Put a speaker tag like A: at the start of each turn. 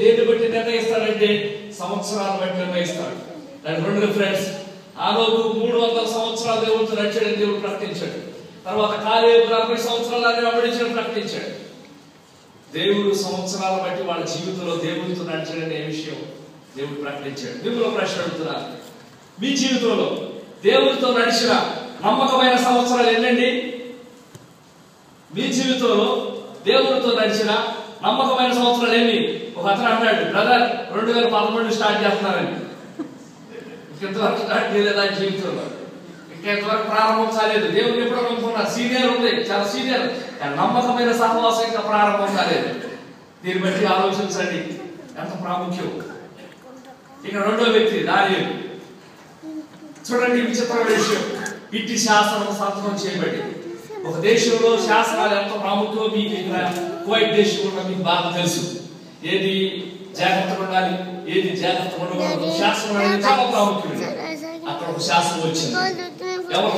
A: దేన్ని బట్టి నిర్ణయిస్తాడంటే సంవత్సరాల బట్టి నిర్ణయిస్తాడు. దాని రెండు రిఫరెన్స్. ఆనోకు 300 సంవత్సరాలు దేవుడితో నడిచాడని దేవుడు ప్రకటించాడు. తర్వాత కాలేబు 40 సంవత్సరాలు వెంబడించడం ప్రకటించాడు. దేవుడు సంవత్సరాల బట్టి వాళ్ళ జీవితంలో దేవుడితో నడిచాడనే విషయం దేవుడు ప్రకటించాడు. మిమ్మల్ని ప్రశ్న అడుగుతున్నారు, మీ జీవితంలో దేవుడితో నడిచిన నమ్మకమైన సంవత్సరాలు ఎన్నండి? మీ జీవితంలో దేవుడితో నడిచిన నమ్మకమైన సంవత్సరాలు ఎన్ని? ఒక అతను అన్నాడు, బ్రదర్ 2011 స్టార్ట్ చేస్తున్నారని. ఇంతవరకు స్టార్ట్ చేయలేదు జీవితంలో, ఇంకెంతవరకు ప్రారంభం కాలేదు. దేవుని ఎప్పుడో నమ్ముకున్నారు, సీనియర్ ఉంది, చాలా సీనియర్, కానీ నమ్మకమైన సహవాసం ఇంకా ప్రారంభం కాలేదు. దీన్ని బట్టి ఆలోచించండి ఎంత ప్రాముఖ్యం. ఇక రెండో వ్యక్తి దానియేలు. చూడండి విచిత్రమైన విషయం, ఇట్టి శాసనం సంతకం చేయబడి. ఒక దేశంలో శాసనాలు ఎంత ప్రాముఖ్యమో మీకు ఇక్కడ కువైట్ దేశంలో మీకు బాగా తెలుసు. ఏది జాగ్రత్తగా ఉండాలి, ఏది జాగ్రత్తగా ఉండకూడదు, శాసనం అనేది చాలా ప్రాముఖ్యమైనది. అక్కడ ఒక శాసనం వచ్చింది. ఎవరు